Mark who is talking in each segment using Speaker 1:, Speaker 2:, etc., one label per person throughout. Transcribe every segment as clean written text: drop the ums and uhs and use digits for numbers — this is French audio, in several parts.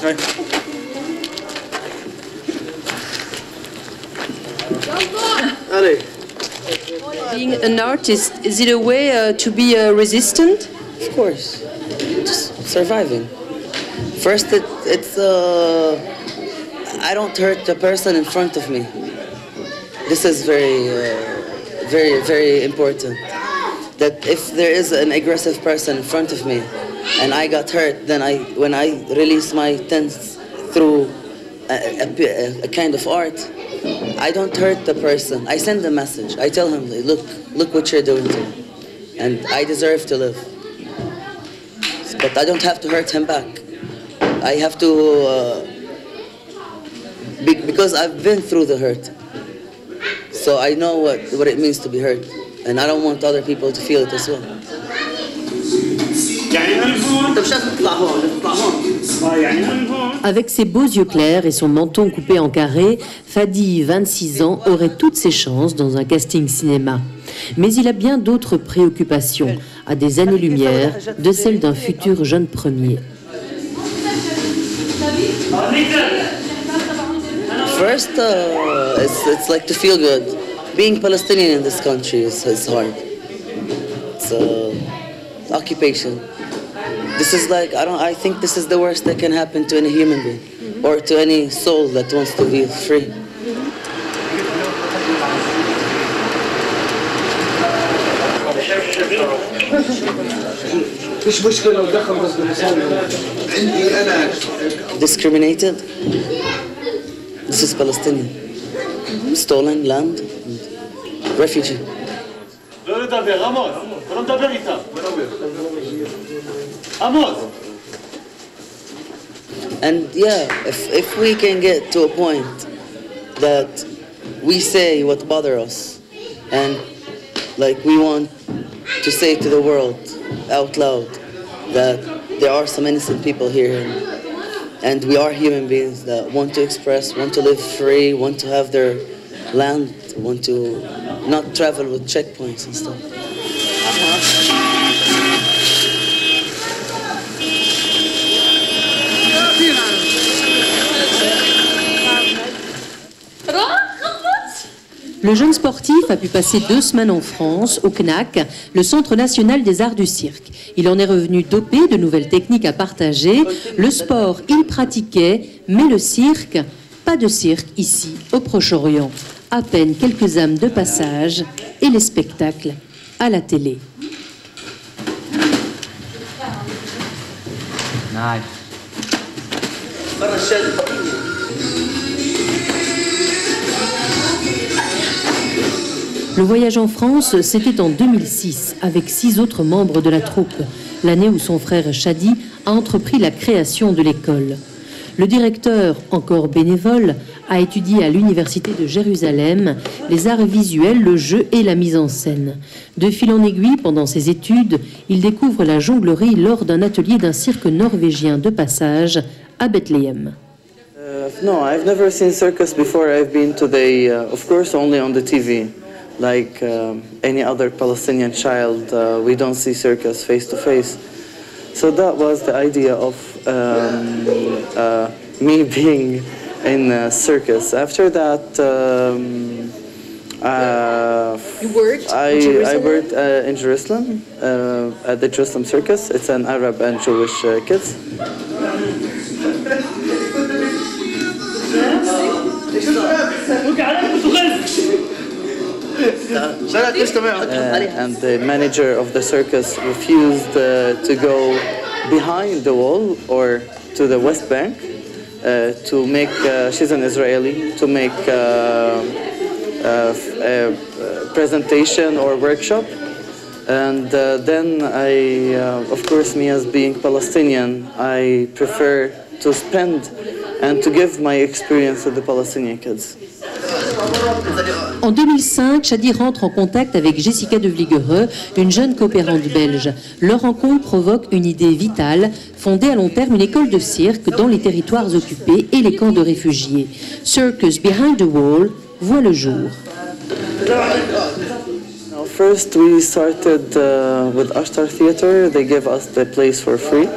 Speaker 1: Ouais. Allez.
Speaker 2: Being an artist, is it a way to be resistant?
Speaker 3: Of course, just surviving. First, it's I don't hurt the person in front of me. This is very important. That if there is an aggressive person in front of me, and I got hurt, then when I release my tense through a kind of art, I don't hurt the person. I send a message. I tell him, look what you're doing to me, and I deserve to live. But I don't have to hurt him back. I have to, because I've been through the hurt. So I know what it means to be hurt, and I don't want other people to feel it as well.
Speaker 4: Avec ses beaux yeux clairs et son menton coupé en carré, Fadi, 26 ans, aurait toutes ses chances dans un casting cinéma. Mais il a bien d'autres préoccupations, à des années-lumière de celles d'un futur jeune premier.
Speaker 3: First, it's like to feel good. Being Palestinian in this country is hard. It's occupation. This is like, I think this is the worst that can happen to any human being, or to any soul that wants to be free. Discriminated? This is Palestinian. Stolen land, refugee. And yeah, if we can get to a point that we say what bothers us, and like we want to say to the world out loud that there are some innocent people here, and we are human beings that want to express, want to live free, want to have their land, want to not travel with checkpoints and stuff.
Speaker 4: Le jeune sportif a pu passer 2 semaines en France, au CNAC, le Centre national des arts du cirque. Il en est revenu dopé, de nouvelles techniques à partager. Le sport, il pratiquait, mais le cirque, pas de cirque ici, au Proche-Orient. À peine quelques âmes de passage et les spectacles à la télé. Le voyage en France, c'était en 2006, avec 6 autres membres de la troupe, l'année où son frère Shadi a entrepris la création de l'école. Le directeur, encore bénévole, a étudié à l'Université de Jérusalem les arts visuels, le jeu et la mise en scène. De fil en aiguille, pendant ses études, il découvre la jonglerie lors d'un atelier d'un cirque norvégien de passage à Bethléem.
Speaker 3: No, I've never seen circus before. I've been to of course, only on the TV. Like any other Palestinian child, we don't see circus face to face. So that was the idea of me being in a circus. After that,
Speaker 2: You worked
Speaker 3: I worked in Jerusalem at the Jerusalem Circus. It's an Arab and Jewish kids. And the manager of the circus refused to go behind the wall or to the West Bank to make, she's an Israeli, to make a presentation or workshop. And then of course, me as being Palestinian, I prefer to spend and to give my experience to the Palestinian kids.
Speaker 4: En 2005, Shadi rentre en contact avec Jessica de Vliegereux, une jeune coopérante belge. Leur rencontre provoque une idée vitale, fonder à long terme une école de cirque dans les territoires occupés et les camps de réfugiés. Circus Behind the Wall voit le jour.
Speaker 3: First we started with Ashtar Theatre. They gave us the place for free.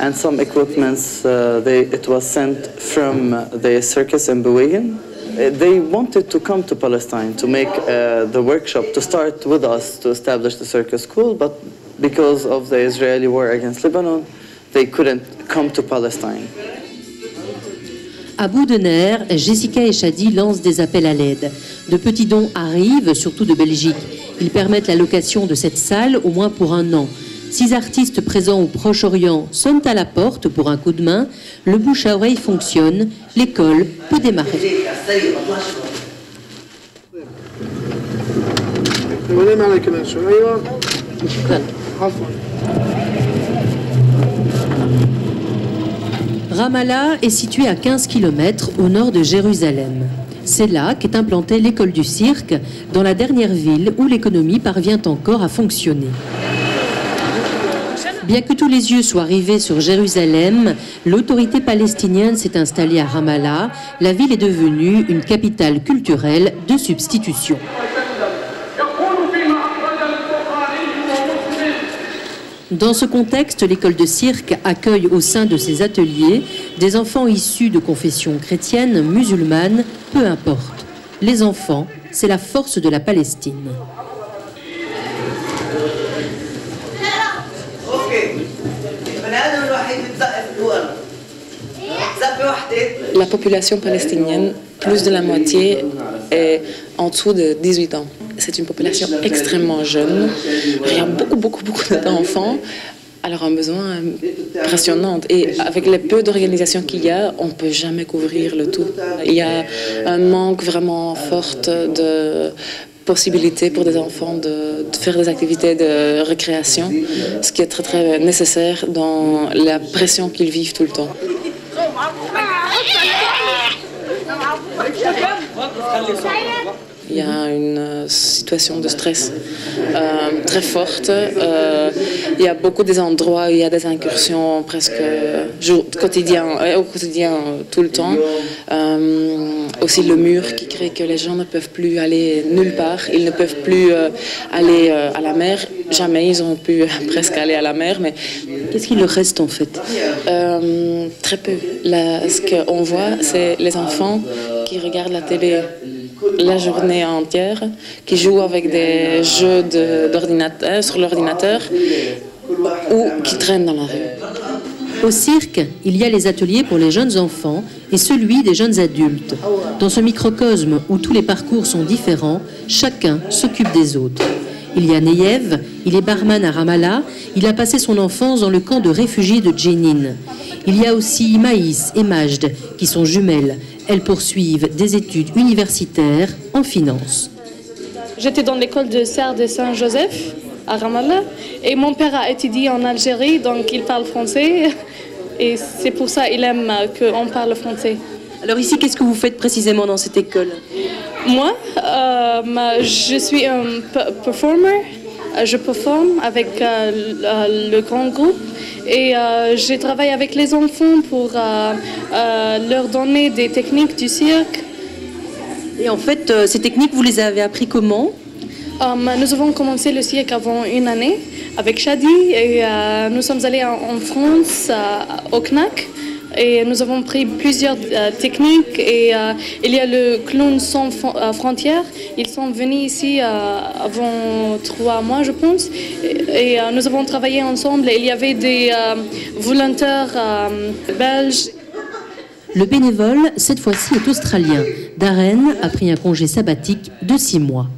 Speaker 3: and some equipments it was sent from the circus in Bewagen. They wanted to come to Palestine to make the workshop, to start with us to establish the circus school, but because of the Israeli war against Lebanon, they couldn't come to Palestine.
Speaker 4: À bout de nerfs, Jessica et Shadi lancent des appels à l'aide. De petits dons arrivent, surtout de Belgique. Ils permettent la location de cette salle au moins pour 1 an. 6 artistes présents au Proche-Orient sonnent à la porte pour un coup de main. Le bouche à oreille fonctionne. L'école peut démarrer. Ramallah est située à 15 km au nord de Jérusalem. C'est là qu'est implantée l'école du cirque, dans la dernière ville où l'économie parvient encore à fonctionner. Bien que tous les yeux soient rivés sur Jérusalem, l'autorité palestinienne s'est installée à Ramallah. La ville est devenue une capitale culturelle de substitution. Dans ce contexte, l'école de cirque accueille au sein de ses ateliers des enfants issus de confessions chrétiennes, musulmanes, peu importe. Les enfants, c'est la force de la Palestine.
Speaker 5: La population palestinienne, plus de la moitié, est en dessous de 18 ans. C'est une population extrêmement jeune. Il y a beaucoup d'enfants. Alors un besoin impressionnant. Et avec les peu d'organisations qu'il y a, on ne peut jamais couvrir le tout. Il y a un manque vraiment fort de possibilités pour des enfants de faire des activités de récréation, ce qui est très nécessaire dans la pression qu'ils vivent tout le temps. Il y a une situation de stress très forte. Il y a beaucoup des endroits où il y a des incursions presque au quotidien, tout le temps. Aussi le mur qui crée que les gens ne peuvent plus aller nulle part. Ils ne peuvent plus aller à la mer. Jamais ils ont pu presque aller à la mer. Mais
Speaker 4: qu'est-ce qu'il leur reste en fait?
Speaker 5: Très peu. Là, ce qu'on voit, c'est les enfants qui regardent la télé la journée entière, qui jouent avec des jeux d'ordinateur, sur l'ordinateur ou qui traînent dans la rue.
Speaker 4: Au cirque, il y a les ateliers pour les jeunes enfants et celui des jeunes adultes. Dans ce microcosme où tous les parcours sont différents, chacun s'occupe des autres. Il y a Neyev, il est barman à Ramallah, il a passé son enfance dans le camp de réfugiés de Jenin. Il y a aussi Maïs et Majd, qui sont jumelles. Elles poursuivent des études universitaires en finance.
Speaker 6: J'étais dans l'école de Serre de Saint-Joseph à Ramallah et mon père a étudié en Algérie, donc il parle français et c'est pour ça qu'il aime qu'on parle français.
Speaker 2: Alors ici, qu'est-ce que vous faites précisément dans cette école?
Speaker 6: Moi, je suis un performer. Je performe avec le grand groupe et je travaille avec les enfants pour leur donner des techniques du cirque.
Speaker 2: Et en fait, ces techniques, vous les avez appris comment?
Speaker 6: Nous avons commencé le cirque avant 1 année avec Shadi et nous sommes allés en France, au CNAC. Et nous avons pris plusieurs techniques et il y a le clown sans frontières. Ils sont venus ici avant 3 mois, je pense. Et nous avons travaillé ensemble. Il y avait des volontaires belges.
Speaker 4: Le bénévole, cette fois-ci, est australien. Darren a pris un congé sabbatique de 6 mois.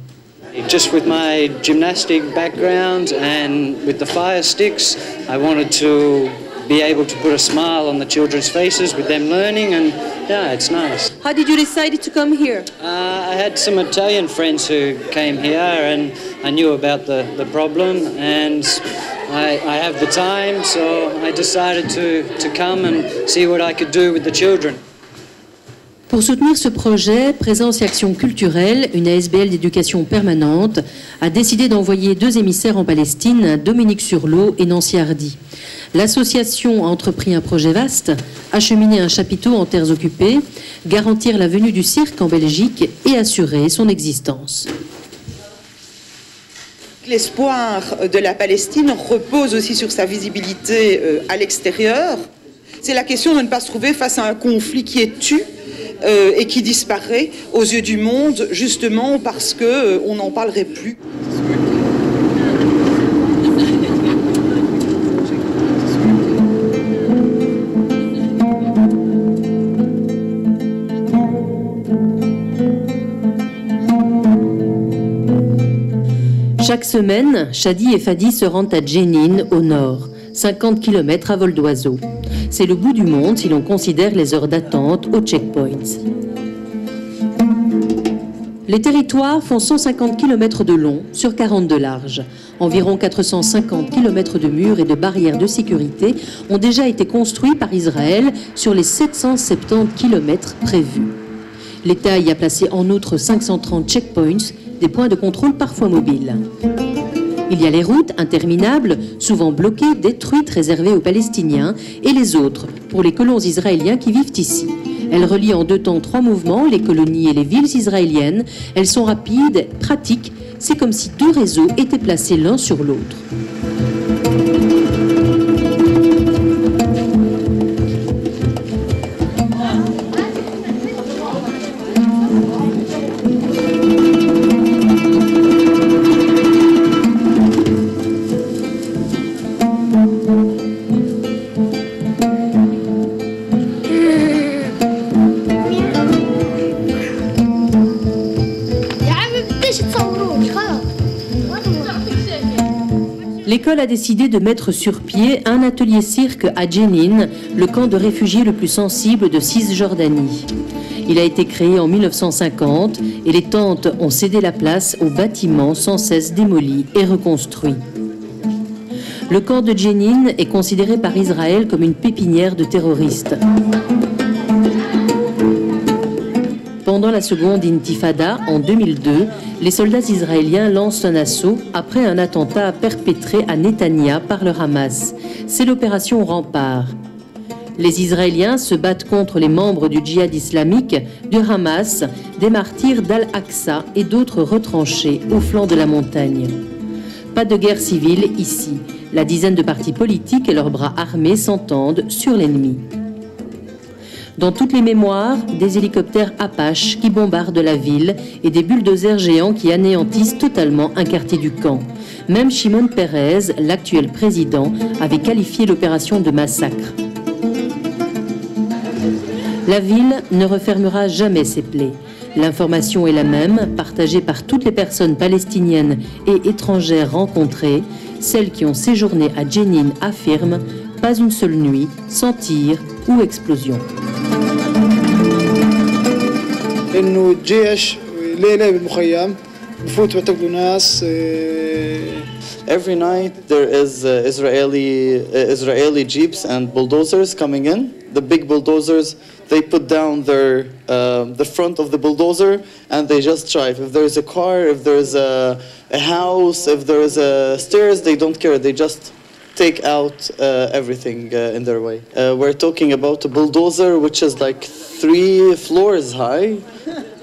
Speaker 1: Just with my gymnastic background and with the fire sticks, I wanted to be able to put a smile on the children's faces with them learning, and yeah, it's nice.
Speaker 2: How did you decide to come here?
Speaker 1: I had some Italian friends who came here and I knew about the problem, and I have the time, so I decided to come and see what I could do with the children.
Speaker 4: Pour soutenir ce projet, Présence et Action culturelle, une ASBL d'éducation permanente, a décidé d'envoyer 2 émissaires en Palestine, Dominique Surlot et Nancy Hardy. L'association a entrepris un projet vaste, acheminer un chapiteau en terres occupées, garantir la venue du cirque en Belgique et assurer son existence.
Speaker 7: L'espoir de la Palestine repose aussi sur sa visibilité à l'extérieur. C'est la question de ne pas se trouver face à un conflit qui est tu et qui disparaît aux yeux du monde, justement parce qu'on n'en parlerait plus.
Speaker 4: Chaque semaine, Shadi et Fadi se rendent à Jenin, au nord, 50 km à vol d'oiseau. C'est le bout du monde si l'on considère les heures d'attente aux checkpoints. Les territoires font 150 km de long sur 40 de large. Environ 450 km de murs et de barrières de sécurité ont déjà été construits par Israël sur les 770 km prévus. L'État y a placé en outre 530 checkpoints, des points de contrôle parfois mobiles. Il y a les routes interminables, souvent bloquées, détruites, réservées aux Palestiniens, et les autres, pour les colons israéliens qui vivent ici. Elles relient en 2 temps 3 mouvements, les colonies et les villes israéliennes. Elles sont rapides, pratiques. C'est comme si 2 réseaux étaient placés l'un sur l'autre. L'école a décidé de mettre sur pied un atelier cirque à Jenin, le camp de réfugiés le plus sensible de Cisjordanie. Il a été créé en 1950 et les tentes ont cédé la place aux bâtiments sans cesse démolis et reconstruits. Le camp de Jenin est considéré par Israël comme une pépinière de terroristes. Pendant la seconde intifada, en 2002, les soldats israéliens lancent un assaut après un attentat perpétré à Netanya par le Hamas. C'est l'opération Rempart. Les Israéliens se battent contre les membres du djihad islamique, du Hamas, des martyrs d'Al-Aqsa et d'autres retranchés au flanc de la montagne. Pas de guerre civile ici. La dizaine de partis politiques et leurs bras armés s'entendent sur l'ennemi. Dans toutes les mémoires, des hélicoptères Apache qui bombardent la ville et des bulldozers géants qui anéantissent totalement un quartier du camp. Même Shimon Peres, l'actuel président, avait qualifié l'opération de massacre. La ville ne refermera jamais ses plaies. L'information est la même, partagée par toutes les personnes palestiniennes et étrangères rencontrées. Celles qui ont séjourné à Jenin affirment « pas une seule nuit sans tir ou explosion ».
Speaker 8: انه الجيش ليله بالمخيم بفوت بيعتقلوا ناس.
Speaker 3: Every night there is Israeli jeeps and bulldozers coming in. The big bulldozers, they put down the front of the bulldozer and they just drive. If there is a car, if there is a house, if there is a stairs, they don't care. They just take out everything in their way. We're talking about a bulldozer which is like 3 floors high.